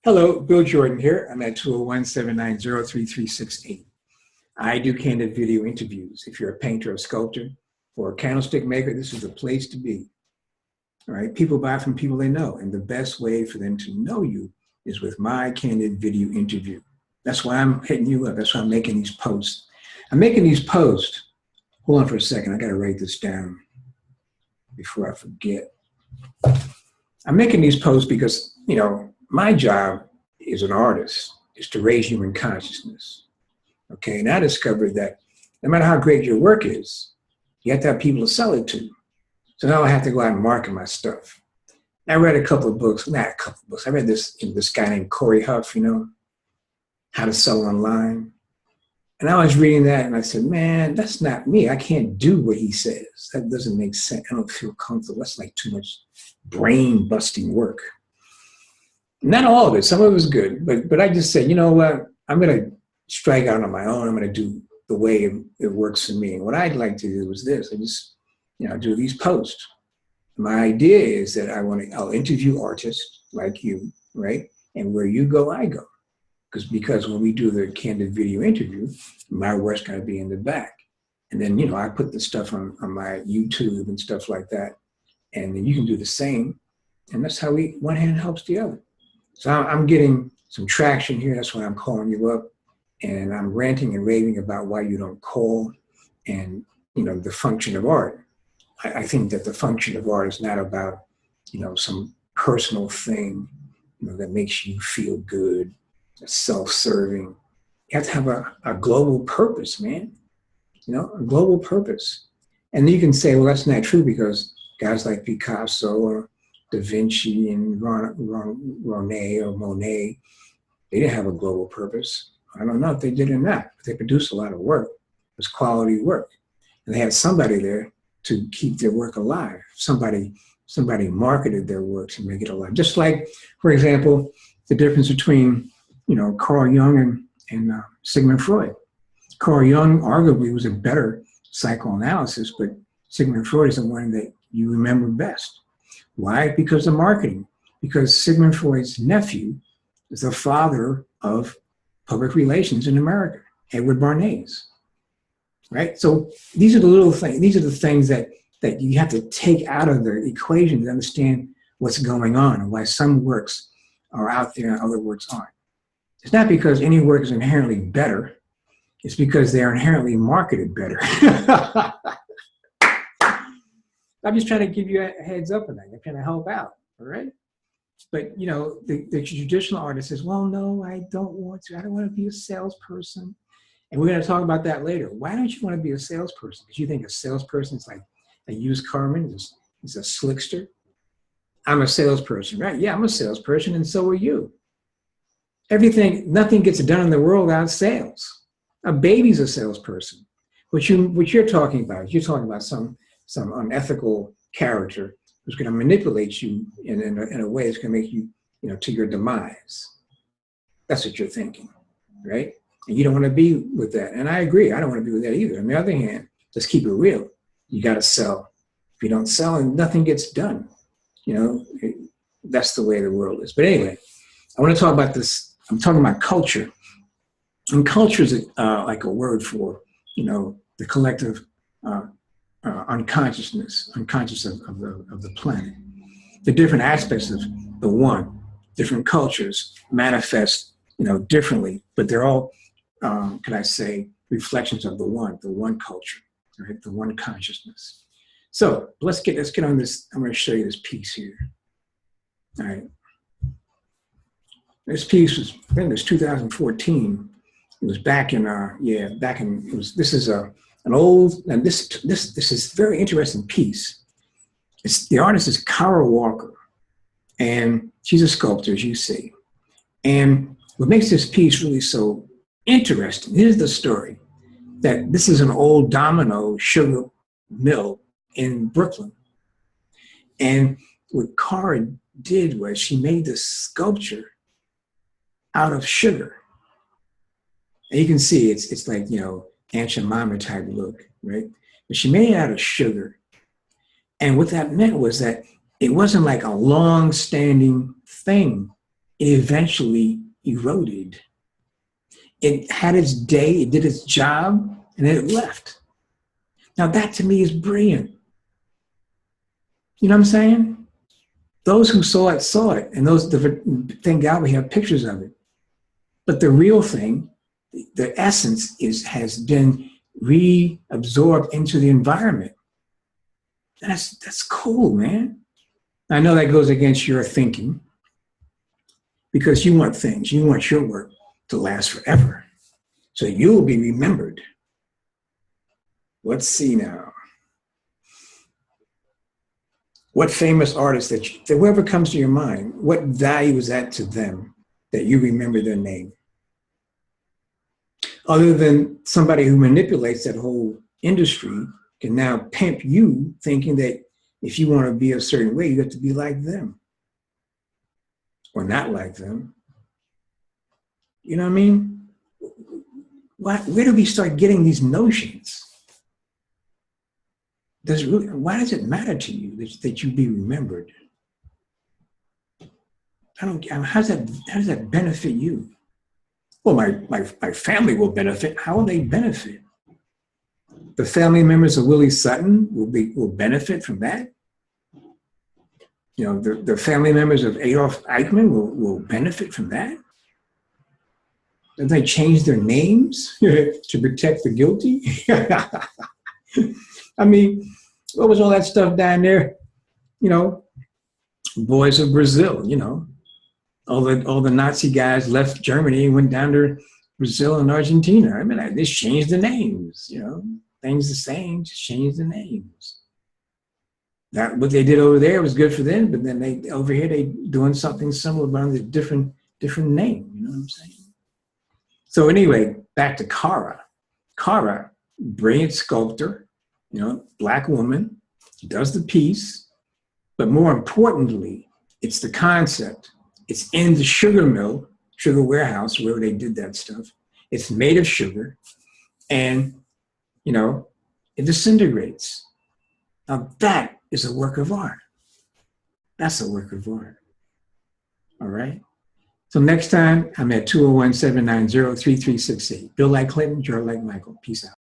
Hello, Bill Jordan here. I'm at 201-790-3368. I do candid video interviews. If you're a painter or sculptor or a candlestick maker, this is the place to be. All right, people buy from people they know, and the best way for them to know you is with my candid video interview. That's why I'm hitting you up. That's why I'm making these posts. I'm making these posts. Hold on for a second. I got to write this down before I forget. I'm making these posts because, my job as an artist is to raise human consciousness. Okay, and I discovered that no matter how great your work is, you have to have people to sell it to. So now I have to go out and market my stuff. I read a couple of books, not a couple of books. I read this guy named Corey Huff, How to Sell Online. And I was reading that and I said, man, that's not me. I can't do what he says. That doesn't make sense. I don't feel comfortable. That's like too much brain busting work. Not all of it. Some of it was good. But I just said, you know what? I'm going to strike out on my own. I'm going to do the way it works for me. And what I'd like to do is this. I just, do these posts. My idea is that I'll interview artists like you, right? And where you go, I go. Because when we do the candid video interview, my work's going to be in the back. And then, I put the stuff on my YouTube and stuff like that. And then you can do the same. And that's how one hand helps the other. So I'm getting some traction here. That's why I'm calling you up. And I'm ranting and raving about why you don't call and, the function of art. I think that the function of art is not about, some personal thing, that makes you feel good, self-serving. You have to have a global purpose, man. A global purpose. And you can say, well, that's not true because guys like Picasso or Da Vinci and Monet, they didn't have a global purpose. I don't know if they did or not, but they produced a lot of work. It was quality work. And they had somebody there to keep their work alive. Somebody marketed their work to make it alive. Just like, for example, the difference between, Carl Jung and Sigmund Freud. Carl Jung arguably was a better psychoanalysis, but Sigmund Freud is the one that you remember best. Why? Because of marketing. Because Sigmund Freud's nephew is the father of public relations in America, Edward Bernays. Right? So these are the little things. These are the things that you have to take out of the equation to understand what's going on and why some works are out there and other works aren't. It's not because any work is inherently better. It's because they are inherently marketed better. I'm just trying to give you a heads up on that. I'm trying to help out, all right? But, the traditional artist says, well, no, I don't want to. I don't want to be a salesperson. And we're going to talk about that later. Why don't you want to be a salesperson? Because you think a salesperson is like a used carman, is a slickster. I'm a salesperson, right? Yeah, I'm a salesperson, and so are you. Nothing gets done in the world without sales. A baby's a salesperson. What you're talking about, you're talking about some unethical character who's going to manipulate you in a way that's going to make you, to your demise. That's what you're thinking, right? And you don't want to be with that. And I agree. I don't want to be with that either. On the other hand, let's keep it real. You got to sell. If you don't sell, and nothing gets done. That's the way the world is. But anyway, I want to talk about this. I'm talking about culture. And culture is like a word for, the collective unconscious of the planet. The different aspects of the one, different cultures manifest, differently, but they're all, reflections of the one culture, right? The one consciousness. So let's get on this. I'm going to show you this piece here. All right. This piece was, I think it was 2014. It was this is an old, and this is a very interesting piece. The artist is Kara Walker, and she's a sculptor, as you see. And what makes this piece really so interesting, here's the story, that this is an old Domino sugar mill in Brooklyn. And what Kara did was she made this sculpture out of sugar. And you can see it's like, Aunt Jemima type look, right? But she made it out of sugar. And what that meant was that it wasn't like a long-standing thing it eventually eroded. It had its day, it did its job, and then it left. Now that to me is brilliant. You know what I'm saying? Those who saw it, and those, thank God we have pictures of it. But the real thing, the essence has been reabsorbed into the environment. And that's cool, man. I know that goes against your thinking because you want your work to last forever. So you'll be remembered. Let's see now. What famous artist that whoever comes to your mind, what value is that to them that you remember their name? Other than somebody who manipulates that whole industry can now pimp you thinking that if you want to be a certain way, you have to be like them or not like them. You know what I mean? Where do we start getting these notions? Why does it matter to you that you be remembered? How does that benefit you? Well, my family will benefit. How will they benefit? The family members of Willie Sutton will benefit from that. You know, the family members of Adolf Eichmann will benefit from that. Don't they change their names to protect the guilty? I mean, what was all that stuff down there? You know, boys of Brazil, you know. All the Nazi guys left Germany and went down to Brazil and Argentina. I mean, they just changed the names, you know. Things the same, just change the names. That what they did over there was good for them, but then over here they doing something similar but under a different name. You know what I'm saying? So anyway, back to Kara. Kara, brilliant sculptor, you know, Black woman, does the piece, but more importantly, it's the concept. It's in the sugar mill, sugar warehouse, where they did that stuff. It's made of sugar, and you know, it disintegrates. Now that is a work of art. That's a work of art. All right. So next time, I'm at 201-790-3368. Bill like Clinton, Joe like Michael. Peace out.